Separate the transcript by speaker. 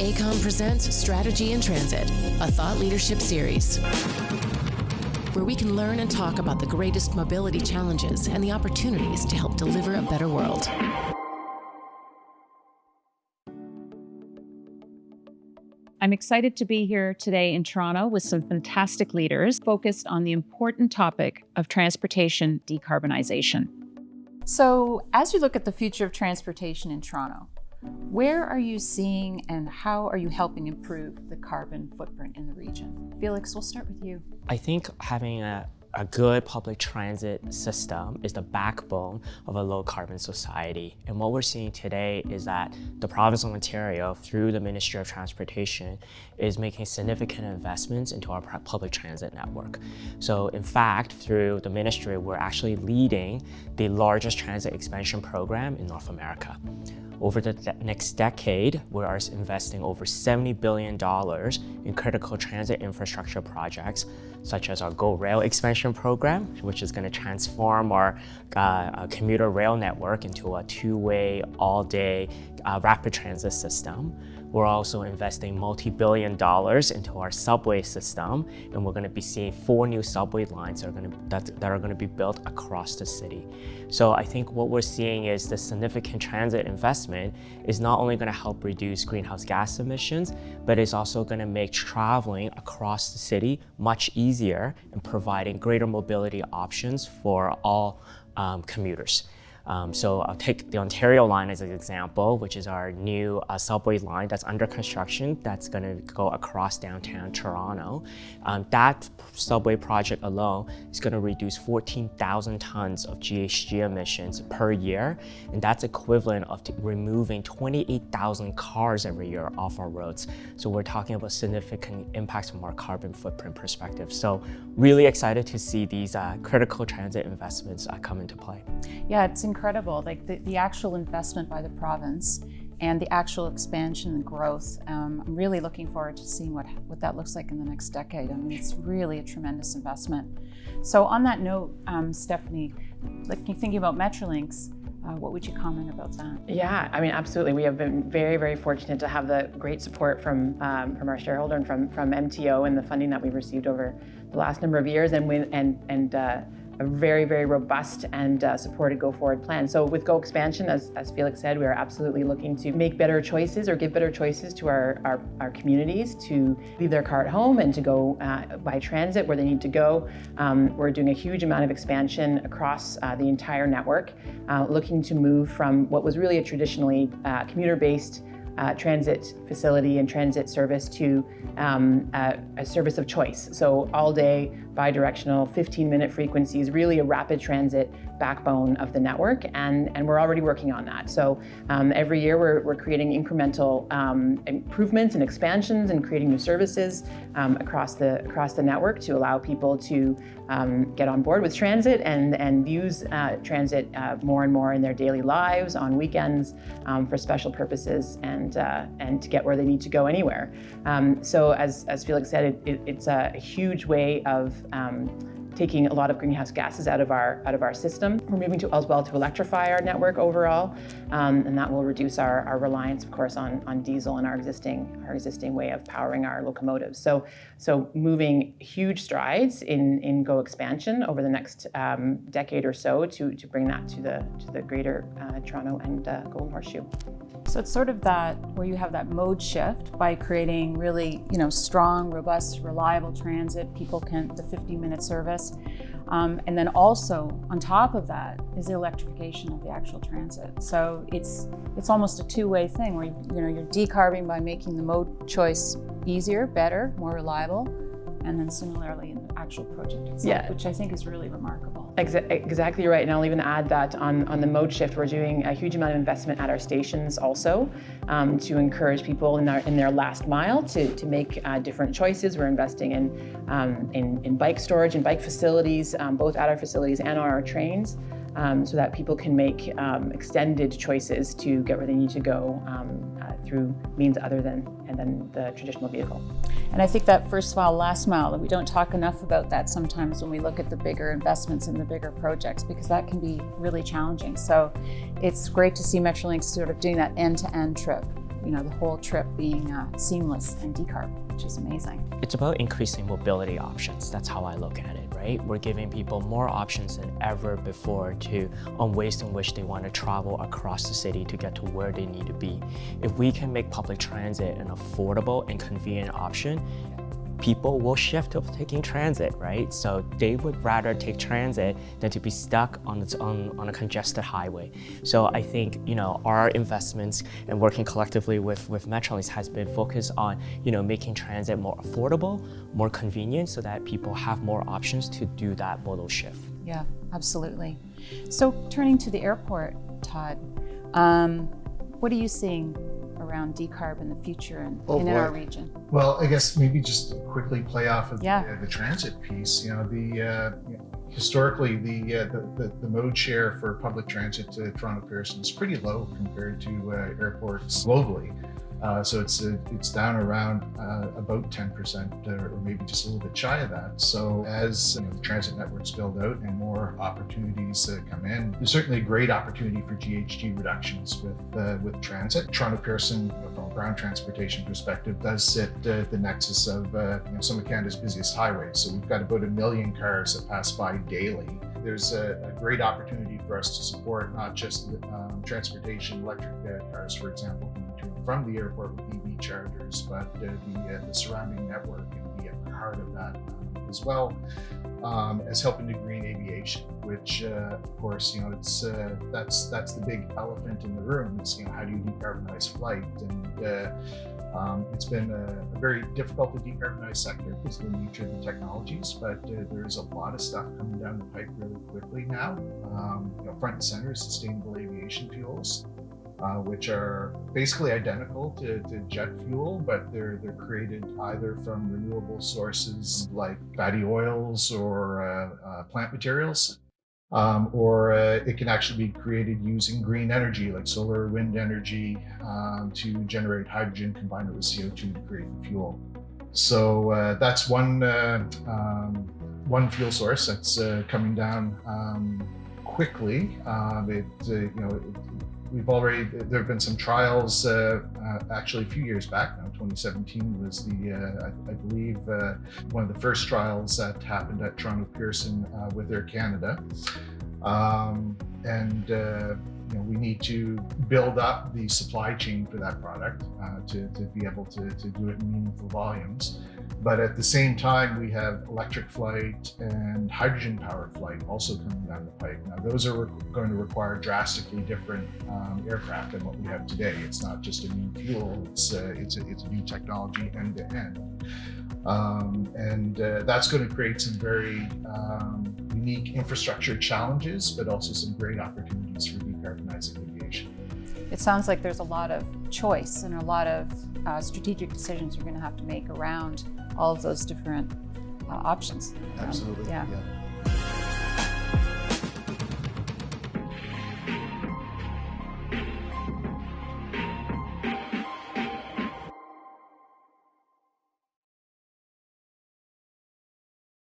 Speaker 1: AECOM presents Strategy in Transit, a thought leadership series, where we can learn and talk about the greatest mobility challenges and the opportunities to help deliver a better world.
Speaker 2: I'm excited to be here today in Toronto with some fantastic leaders focused on the important topic of transportation decarbonization. So, as you look at the future of transportation in Toronto, where are you seeing and how are you helping improve the carbon footprint in the region? Felix, we'll start with you.
Speaker 3: I think having a good public transit system is the backbone of a low carbon society. And what we're seeing today is that the province of Ontario, through the Ministry of Transportation, is making significant investments into our public transit network. So in fact, through the ministry, we're actually leading the largest transit expansion program in North America. Over the next decade, we are investing over $70 billion in critical transit infrastructure projects, such as our GO Rail expansion program, which is going to transform our commuter rail network into a two-way, all-day rapid transit system. We're also investing multi-billion dollars into our subway system, and we're going to be seeing 4 new subway lines that are going to be built across the city. So I think what we're seeing is the significant transit investment is not only going to help reduce greenhouse gas emissions, but it's also going to make traveling across the city much easier and providing greater mobility options for all commuters. So I'll take the Ontario line as an example, which is our new subway line that's under construction that's going to go across downtown Toronto. That subway project alone is going to reduce 14,000 tons of GHG emissions per year, and that's equivalent of removing 28,000 cars every year off our roads. So we're talking about significant impacts from our carbon footprint perspective. So really excited to see these critical transit investments come into play.
Speaker 2: Yeah, it's incredible, like the actual investment by the province and the actual expansion and growth. I'm really looking forward to seeing what that looks like in the next decade. I mean, it's really a tremendous investment. So on that note, Stephanie, like you're thinking about Metrolinx, what would you comment about that?
Speaker 4: Yeah, I mean, absolutely. We have been very, very fortunate to have the great support from our shareholder and from MTO and the funding that we've received over the last number of years, and a very, very robust and supported go-forward plan. So with Go Expansion, as Felix said, we are absolutely looking to make better choices or give better choices to our communities to leave their car at home and to go by transit where they need to go. We're doing a huge amount of expansion across the entire network, looking to move from what was really a traditionally commuter-based transit facility and transit service to a service of choice. So all day, bi-directional, 15-minute frequencies, really a rapid transit backbone of the network, and we're already working on that. So every year we're creating incremental improvements and expansions and creating new services across the network to allow people to get on board with transit and use transit more and more in their daily lives, on weekends, for special purposes, and to get where they need to go anywhere. So as Felix said, it's a huge way of taking a lot of greenhouse gases out of our system. We're moving to as well to electrify our network overall, and that will reduce our reliance, of course, on diesel and our existing way of powering our locomotives. So moving huge strides in Go Expansion over the next decade or so to bring that to the greater Toronto and Golden Horseshoe.
Speaker 2: So it's sort of that where you have that mode shift by creating really, strong, robust, reliable transit. People can, the 15-minute service. And then also on top of that is the electrification of the actual transit. So it's almost a two-way thing where you're decarbing by making the mode choice easier, better, more reliable, and then similarly in the actual project itself, which I think is really remarkable.
Speaker 4: Exactly right, and I'll even add that on the mode shift, we're doing a huge amount of investment at our stations also to encourage people in their last mile to make different choices. We're investing in bike storage and bike facilities, both at our facilities and on our trains, so that people can make extended choices to get where they need to go through means other than the traditional vehicle.
Speaker 2: And I think that first mile, last mile, we don't talk enough about that sometimes when we look at the bigger investments in the bigger projects, because that can be really challenging. So it's great to see Metrolinx sort of doing that end-to-end trip the whole trip being seamless and decarb, which is amazing.
Speaker 3: It's about increasing mobility options. That's how I look at it, right? We're giving people more options than ever before on ways in which they want to travel across the city to get to where they need to be. If we can make public transit an affordable and convenient option, people will shift to taking transit, right? So they would rather take transit than to be stuck on a congested highway. So I think, our investments and working collectively with Metrolinx has been focused on, making transit more affordable, more convenient, so that people have more options to do that modal shift.
Speaker 2: Yeah, absolutely. So turning to the airport, Todd, what are you seeing around decarb in the future and in our region?
Speaker 5: Well, I guess maybe just quickly play off of the transit piece. Historically, the mode share for public transit to Toronto Pearson is pretty low compared to airports globally. So it's down around about 10% or maybe just a little bit shy of that. So as the transit networks build out and more opportunities come in, there's certainly a great opportunity for GHG reductions with transit. Toronto Pearson, from a ground transportation perspective, does sit at the nexus of some of Canada's busiest highways. So we've got about 1 million cars that pass by daily. There's a great opportunity for us to support not just transportation, electric cars, for example, from the airport with EV chargers, but the surrounding network can be a part of that as well, as helping to green aviation, which of course, that's the big elephant in the room. Is how do you decarbonize flight? And it's been a very difficult to decarbonize sector because of the nature of the technologies, but there's a lot of stuff coming down the pipe really quickly now. Front and center is sustainable aviation fuels, which are basically identical to jet fuel, but they're created either from renewable sources like fatty oils or plant materials, or it can actually be created using green energy like solar or wind energy to generate hydrogen combined with CO2 to create the fuel. So that's one fuel source that's coming down quickly. There have been some trials actually a few years back now. 2017 was I believe one of the first trials that happened at Toronto Pearson with Air Canada. We need to build up the supply chain for that product to be able to do it in meaningful volumes. But at the same time, we have electric flight and hydrogen powered flight also coming down the pipe. Now, those are going to require drastically different aircraft than what we have today. It's not just a new fuel, it's a new technology end to end. That's going to create some very unique infrastructure challenges, but also some great opportunities for decarbonizing aviation.
Speaker 2: It sounds like there's a lot of choice and a lot of strategic decisions you're going to have to make around all of those different options.
Speaker 5: Absolutely.
Speaker 2: Yeah.